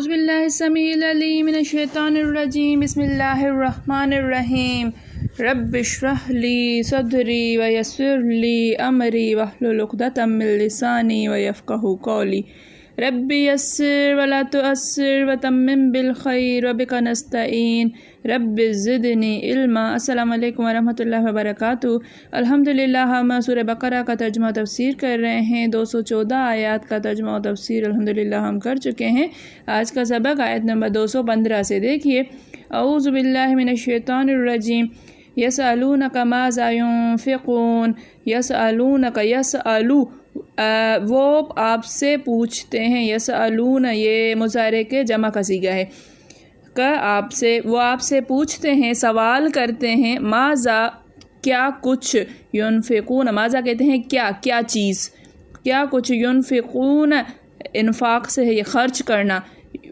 اعوذ باللہ السمیع العلیم من الشیطان الرجیم بسم اللہ الرحمن الرحیم رب اشرح لی صدری ویسر لی امری واحلل عقدۃ من لسانی ویفقہوا قولی رب یسر ولا تعسر وتمم بالخیر وبک نستعین رب زدنی علما۔ السلام علیکم ورحمۃ اللہ وبرکاتہ۔ الحمدللہ ہم سورہ بقرہ کا ترجمہ و تفسیر کر رہے ہیں۔ 214 آیات کا ترجمہ و تفسیر الحمدللہ ہم کر چکے ہیں۔ آج کا سبق آیت نمبر 215 سے دیکھیے۔ اعوذ باللہ من الشیطان الرجیم یسألونک ماذا ینفقون یسألونک یسألو وہ آپ سے پوچھتے ہیں، یسألون یہ مضارع کے جمع کا صیغہ ہے وہ آپ سے پوچھتے ہیں، سوال کرتے ہیں، ماذا کیا کچھ، ینفقون ماذا کہتے ہیں کیا چیز، کیا کچھ، ینفقون انفاق سے ہے یہ خرچ کرنا،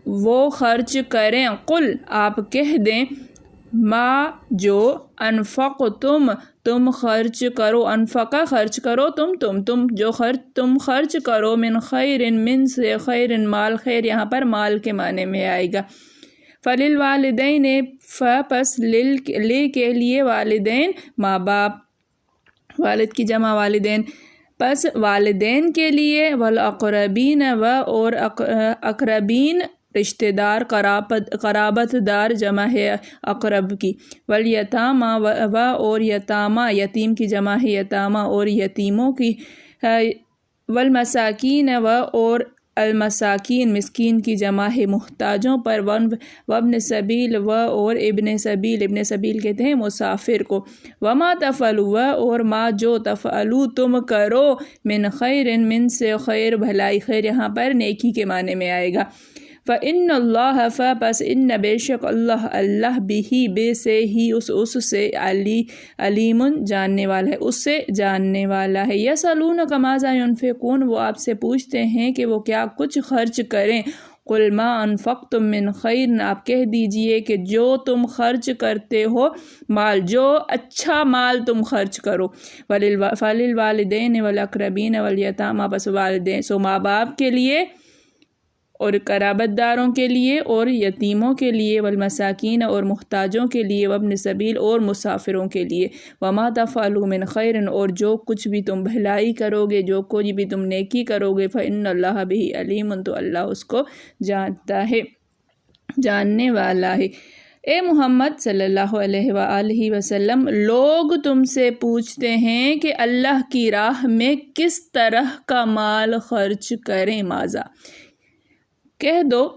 وہ خرچ کریں، قل آپ کہہ دیں، ما جو انفقتم تم خرچ کرو، انفقہ خرچ کرو تم جو تم خرچ کرو، من خیر من سے خیر مال، خیر یہاں پر مال کے معنی میں آئے گا، فللوالدین پس لے کے لیے، والدین ماں باپ، والد کی جمع والدین، پس والدین کے لیے، والاقربین اور اقربین رشتہ دار، قرابت دار جمع ہے اقرب کی، والیتامہ اور یتامہ، یتیم کی جمع ہے یتامہ اور یتیموں کی، والمساکین اور المساکین مسکین کی جمع ہے محتاجوں پر، وابن سبیل اور ابن سبیل کہتے ہیں مسافر کو، وما تفعلوا اور ما جو تفعلوا تم کرو، من خیر من سے خیر بھلائی، خیر یہاں پر نیکی کے معنی میں آئے گا، فإن اللہ پس ان بے شک اللہ بھی بے سے ہی اس سے علیم جاننے والا ہے، اس سے جاننے والا ہے، یسألونک ماذا ینفقون وہ آپ سے پوچھتے ہیں کہ وہ کیا کچھ خرچ کریں، قل ما انفقتم من خیر آپ کہہ دیجئے کہ جو تم خرچ کرتے ہو مال، جو اچھا مال تم خرچ کرو، فللوالدین والاقربین والیتامہ پس والدین سو ماں باپ کے لیے اور قرابت داروں کے لیے اور یتیموں کے لیے، والمساکین اور محتاجوں کے لیے، وابن سبیل اور مسافروں کے لیے، وما تفعلوا من خیر اور جو کچھ بھی تم بھلائی کرو گے، جو کچھ بھی تم نیکی کرو گے، فإن اللہ بھی علیم تو اللہ اس کو جانتا ہے، جاننے والا ہے۔ اے محمد صلی اللہ علیہ وآلہ وسلم لوگ تم سے پوچھتے ہیں کہ اللہ کی راہ میں کس طرح کا مال خرچ کریں، ماذا کہہ دو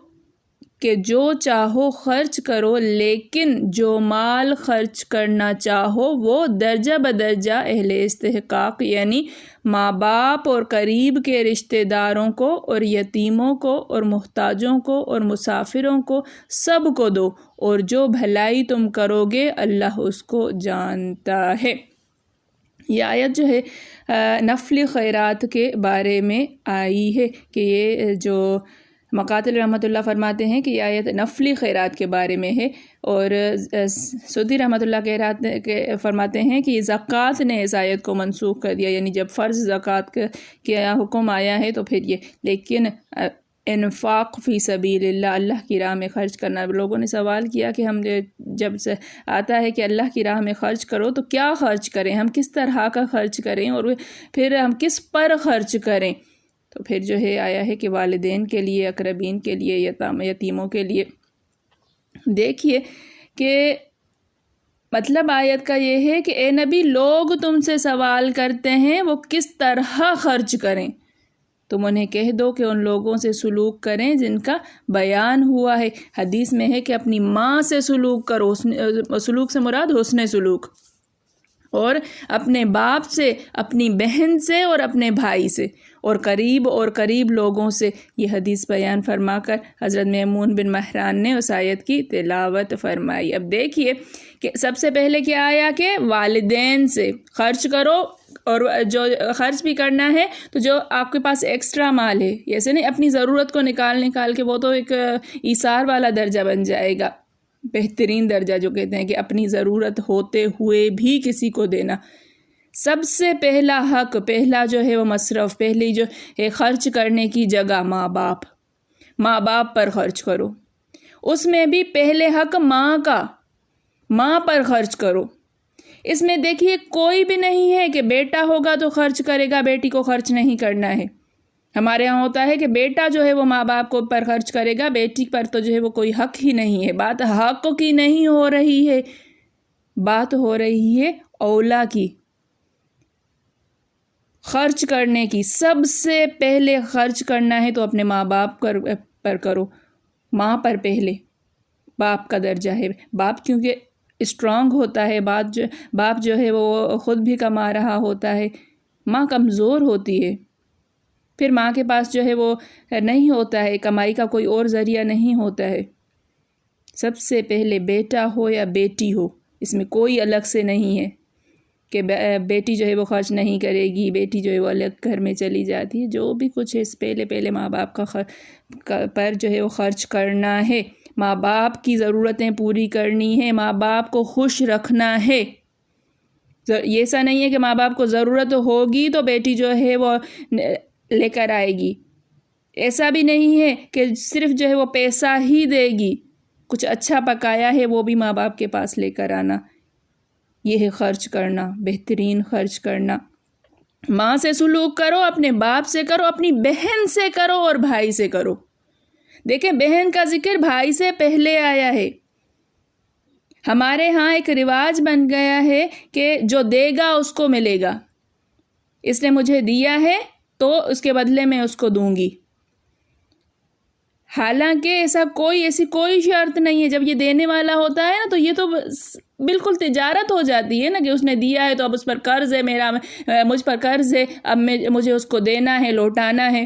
کہ جو چاہو خرچ کرو، لیکن جو مال خرچ کرنا چاہو وہ درجہ بدرجہ اہل استحقاق یعنی ماں باپ اور قریب کے رشتہ داروں کو اور یتیموں کو اور محتاجوں کو اور مسافروں کو سب کو دو، اور جو بھلائی تم کرو گے اللہ اس کو جانتا ہے۔ یہ آیت جو ہے نفلی خیرات کے بارے میں آئی ہے کہ یہ جو مقاتل رحمۃ اللہ فرماتے ہیں کہ یہ آیت نفلی خیرات کے بارے میں ہے، اور سودی رحمۃ اللہ فرماتے ہیں کہ زکوٰۃ نے اس آیت کو منسوخ کر دیا، یعنی جب فرض زکوٰۃ کا حکم آیا ہے تو پھر یہ، لیکن انفاق فی سبیل اللہ، اللہ کی راہ میں خرچ کرنا، لوگوں نے سوال کیا کہ ہم جب سے آتا ہے کہ اللہ کی راہ میں خرچ کرو تو کیا خرچ کریں، ہم کس طرح کا خرچ کریں اور پھر ہم کس پر خرچ کریں، تو پھر جو ہے آیا ہے کہ والدین کے لیے، اقربین کے لیے، یتیموں کے لیے۔ دیکھیے کہ مطلب آیت کا یہ ہے کہ اے نبی لوگ تم سے سوال کرتے ہیں وہ کس طرح خرچ کریں، تم انہیں کہہ دو کہ ان لوگوں سے سلوک کریں جن کا بیان ہوا ہے، حدیث میں ہے کہ اپنی ماں سے سلوک کرو، سلوک سے مراد حسن سلوک، اور اپنے باپ سے، اپنی بہن سے اور اپنے بھائی سے، اور قریب لوگوں سے، یہ حدیث بیان فرما کر حضرت میمون بن مہران نے اس آیت کی تلاوت فرمائی۔ اب دیکھیے کہ سب سے پہلے کیا آیا کہ والدین سے خرچ کرو، اور جو خرچ بھی کرنا ہے تو جو آپ کے پاس ایکسٹرا مال ہے، ایسے نہیں اپنی ضرورت کو نکال کے، وہ تو ایک ایثار والا درجہ بن جائے گا، بہترین درجہ جو کہتے ہیں کہ اپنی ضرورت ہوتے ہوئے بھی کسی کو دینا، سب سے پہلا حق، پہلا جو ہے وہ مصرف، پہلی جو ہے خرچ کرنے کی جگہ ماں باپ، ماں باپ پر خرچ کرو، اس میں بھی پہلے حق ماں کا، ماں پر خرچ کرو۔ اس میں دیکھیے کوئی بھی نہیں ہے کہ بیٹا ہوگا تو خرچ کرے گا، بیٹی کو خرچ نہیں کرنا ہے۔ ہمارے ہاں ہوتا ہے کہ بیٹا جو ہے وہ ماں باپ کو پر خرچ کرے گا، بیٹی پر تو جو ہے وہ کوئی حق ہی نہیں ہے۔ بات حق کی نہیں ہو رہی ہے، بات ہو رہی ہے اولا کی، خرچ کرنے کی۔ سب سے پہلے خرچ کرنا ہے تو اپنے ماں باپ پر کرو، ماں پر پہلے، باپ کا درجہ ہے۔ باپ کیونکہ اسٹرانگ ہوتا ہے، باپ جو ہے وہ خود بھی کما رہا ہوتا ہے، ماں کمزور ہوتی ہے، پھر ماں کے پاس جو ہے وہ نہیں ہوتا ہے، کمائی کا کوئی اور ذریعہ نہیں ہوتا ہے۔ سب سے پہلے بیٹا ہو یا بیٹی ہو، اس میں کوئی الگ سے نہیں ہے کہ بیٹی جو ہے وہ خرچ نہیں کرے گی، بیٹی جو ہے وہ الگ گھر میں چلی جاتی ہے۔ جو بھی کچھ ہے اس پہلے ماں باپ کا پر جو ہے وہ خرچ کرنا ہے، ماں باپ کی ضرورتیں پوری کرنی ہے، ماں باپ کو خوش رکھنا ہے۔ ایسا نہیں ہے کہ ماں باپ کو ضرورت ہوگی تو بیٹی جو ہے وہ لے کر آئے گی، ایسا بھی نہیں ہے کہ صرف جو ہے وہ پیسہ ہی دے گی، کچھ اچھا پکایا ہے وہ بھی ماں باپ کے پاس لے کر آنا۔ یہ ہے خرچ کرنا، بہترین خرچ کرنا۔ ماں سے سلوک کرو، اپنے باپ سے کرو، اپنی بہن سے کرو اور بھائی سے کرو۔ دیکھیں بہن کا ذکر بھائی سے پہلے آیا ہے۔ ہمارے ہاں ایک رواج بن گیا ہے کہ جو دے گا اس کو ملے گا، اس نے مجھے دیا ہے تو اس کے بدلے میں اس کو دوں گی۔ حالانکہ ایسی کوئی شرط نہیں ہے۔ جب یہ دینے والا ہوتا ہے نا تو یہ تو بالکل تجارت ہو جاتی ہے نا، کہ اس نے دیا ہے تو اب اس پر قرض ہے، مجھ پر قرض ہے، اب مجھے اس کو دینا ہے، لوٹانا ہے۔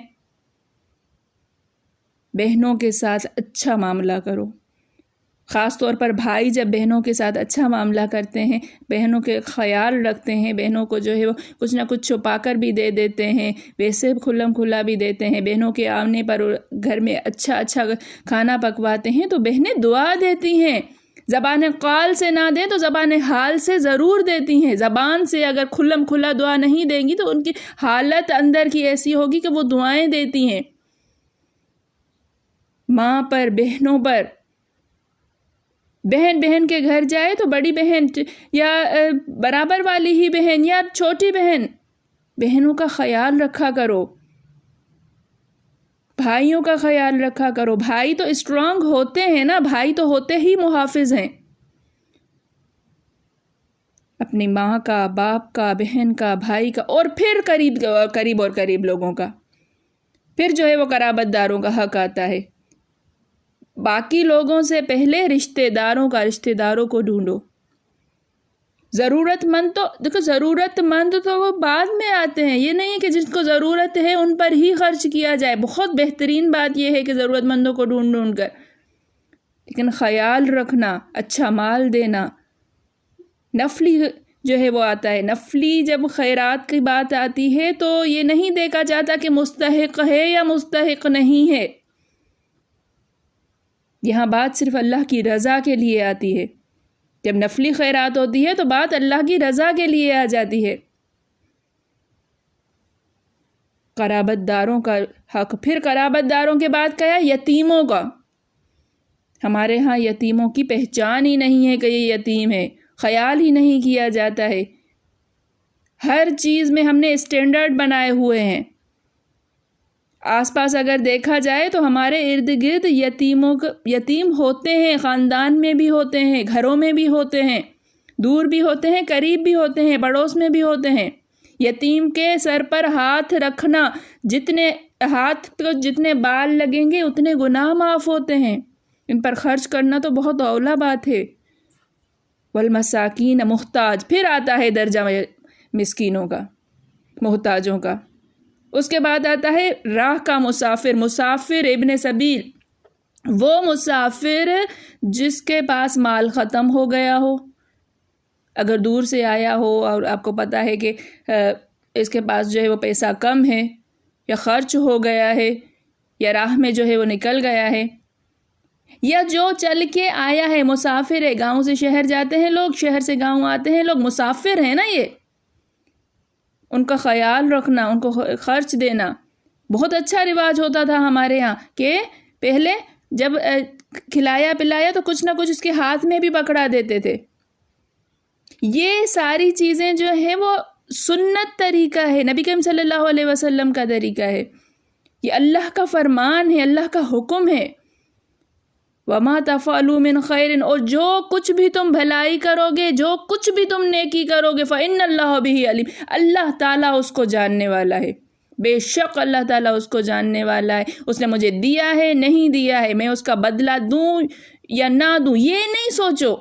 بہنوں کے ساتھ اچھا معاملہ کرو، خاص طور پر بھائی جب بہنوں کے ساتھ اچھا معاملہ کرتے ہیں، بہنوں کے خیال رکھتے ہیں، بہنوں کو جو ہے وہ کچھ نہ کچھ چھپا کر بھی دے دیتے ہیں، ویسے کھلم کھلا بھی دیتے ہیں، بہنوں کے آنے پر گھر میں اچھا کھانا پکواتے ہیں تو بہنیں دعا دیتی ہیں۔ زبان قال سے نہ دیں تو زبان حال سے ضرور دیتی ہیں۔ زبان سے اگر کھلم کھلا دعا نہیں دیں گی تو ان کی حالت اندر کی ایسی ہوگی کہ وہ دعائیں دیتی ہیں۔ ماں پر، بہنوں پر، بہن کے گھر جائے تو بڑی بہن یا برابر والی ہی بہن یا چھوٹی بہن، بہنوں کا خیال رکھا کرو، بھائیوں کا خیال رکھا کرو۔ بھائی تو اسٹرانگ ہوتے ہیں نا، بھائی تو ہوتے ہی محافظ ہیں۔ اپنی ماں کا، باپ کا، بہن کا، بھائی کا، اور پھر قریب لوگوں کا، پھر جو ہے وہ قرابت داروں کا حق آتا ہے۔ باقی لوگوں سے پہلے رشتہ داروں کو ڈھونڈو۔ ضرورت مند تو وہ بعد میں آتے ہیں، یہ نہیں ہے کہ جس کو ضرورت ہے ان پر ہی خرچ کیا جائے۔ بہت بہترین بات یہ ہے کہ ضرورت مندوں کو ڈھونڈ کر، لیکن خیال رکھنا، اچھا مال دینا۔ نفلی جو ہے وہ آتا ہے، نفلی جب خیرات کی بات آتی ہے تو یہ نہیں دیکھا جاتا کہ مستحق ہے یا مستحق نہیں ہے، یہاں بات صرف اللہ کی رضا کے لیے آتی ہے۔ جب نفلی خیرات ہوتی ہے تو بات اللہ کی رضا کے لیے آ جاتی ہے۔ قرابت داروں کا حق، پھر قرابت داروں کے بعد کیا؟ یتیموں کا۔ ہمارے ہاں یتیموں کی پہچان ہی نہیں ہے کہ یہ یتیم ہے، خیال ہی نہیں کیا جاتا ہے۔ ہر چیز میں ہم نے اسٹینڈرڈ بنائے ہوئے ہیں۔ آس پاس اگر دیکھا جائے تو ہمارے ارد گرد یتیم ہوتے ہیں، خاندان میں بھی ہوتے ہیں، گھروں میں بھی ہوتے ہیں، دور بھی ہوتے ہیں، قریب بھی ہوتے ہیں، پڑوس میں بھی ہوتے ہیں۔ یتیم کے سر پر ہاتھ رکھنا، ہاتھ کو جتنے بال لگیں گے اتنے گناہ معاف ہوتے ہیں۔ ان پر خرچ کرنا تو بہت اولا بات ہے۔ والمساکین، محتاج، پھر آتا ہے درجہ مسکینوں کا، محتاجوں کا۔ اس کے بعد آتا ہے راہ کا مسافر ابن سبیل، وہ مسافر جس کے پاس مال ختم ہو گیا ہو، اگر دور سے آیا ہو اور آپ کو پتہ ہے کہ اس کے پاس جو ہے وہ پیسہ کم ہے یا خرچ ہو گیا ہے یا راہ میں جو ہے وہ نکل گیا ہے، یا جو چل کے آیا ہے، مسافر ہے، گاؤں سے شہر جاتے ہیں لوگ، شہر سے گاؤں آتے ہیں لوگ، مسافر ہیں نا یہ، ان کا خیال رکھنا، ان کو خرچ دینا۔ بہت اچھا رواج ہوتا تھا ہمارے ہاں کہ پہلے جب کھلایا پلایا تو کچھ نہ کچھ اس کے ہاتھ میں بھی پکڑا دیتے تھے. یہ ساری چیزیں جو ہیں وہ سنت طریقہ ہے، نبی کریم صلی اللہ علیہ وسلم کا طریقہ ہے، یہ اللہ کا فرمان ہے، اللہ کا حکم ہے. وَمَا تَفْعَلُوا مِنْ خَيْرٍ، اور جو کچھ بھی تم بھلائی کرو گے، جو کچھ بھی تم نیکی کرو گے، فَإِنَّ اللَّهَ بِهِ عَلِيمٌ، اللہ تعالیٰ اس کو جاننے والا ہے. بے شک اللہ تعالیٰ اس کو جاننے والا ہے. اس نے مجھے دیا ہے، نہیں دیا ہے، میں اس کا بدلہ دوں یا نہ دوں، یہ نہیں سوچو.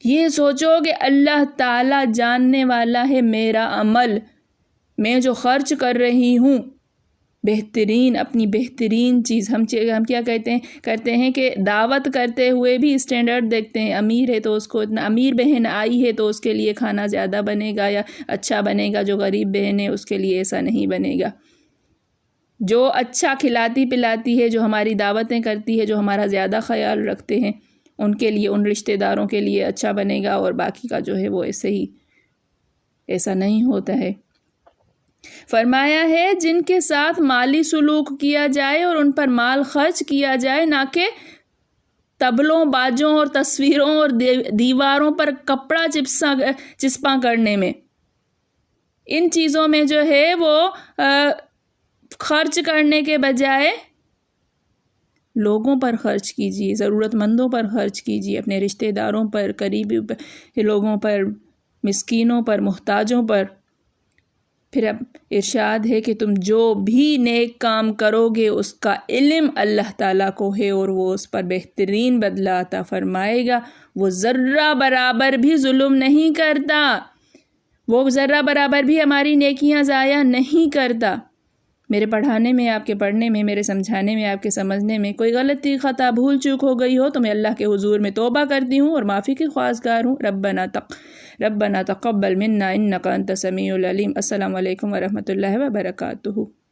یہ سوچو کہ اللہ تعالیٰ جاننے والا ہے میرا عمل، میں جو خرچ کر رہی ہوں بہترین، اپنی بہترین چیز. ہم کیا کرتے ہیں کہ دعوت کرتے ہوئے بھی اسٹینڈرڈ دیکھتے ہیں. امیر ہے تو اس کو اتنا، امیر بہن آئی ہے تو اس کے لیے کھانا زیادہ بنے گا یا اچھا بنے گا، جو غریب بہن ہے اس کے لیے ایسا نہیں بنے گا. جو اچھا کھلاتی پلاتی ہے، جو ہماری دعوتیں کرتی ہے، جو ہمارا زیادہ خیال رکھتے ہیں، ان کے لیے، ان رشتہ داروں کے لیے اچھا بنے گا، اور باقی کا جو ہے وہ ایسا نہیں ہوتا ہے. فرمایا ہے جن کے ساتھ مالی سلوک کیا جائے اور ان پر مال خرچ کیا جائے، نہ کہ طبلوں، باجوں اور تصویروں اور دیواروں پر کپڑا چسپاں کرنے میں. ان چیزوں میں جو ہے وہ خرچ کرنے کے بجائے لوگوں پر خرچ کیجیے، ضرورت مندوں پر خرچ کیجیے، اپنے رشتہ داروں پر، قریبی لوگوں پر، مسکینوں پر، محتاجوں پر. پھر اب ارشاد ہے کہ تم جو بھی نیک کام کرو گے اس کا علم اللہ تعالیٰ کو ہے، اور وہ اس پر بہترین بدلہ عطا فرمائے گا. وہ ذرہ برابر بھی ظلم نہیں کرتا، وہ ذرہ برابر بھی ہماری نیکیاں ضائع نہیں کرتا. میرے پڑھانے میں، آپ کے پڑھنے میں، میرے سمجھانے میں، آپ کے سمجھنے میں کوئی غلطی، خطا، بھول چوک ہو گئی ہو تو میں اللہ کے حضور میں توبہ کرتی ہوں اور معافی کی خواستگار ہوں. ربنا تقبل منا انک انت السمیع العلیم. السلام علیکم ورحمۃ اللہ وبرکاتہ.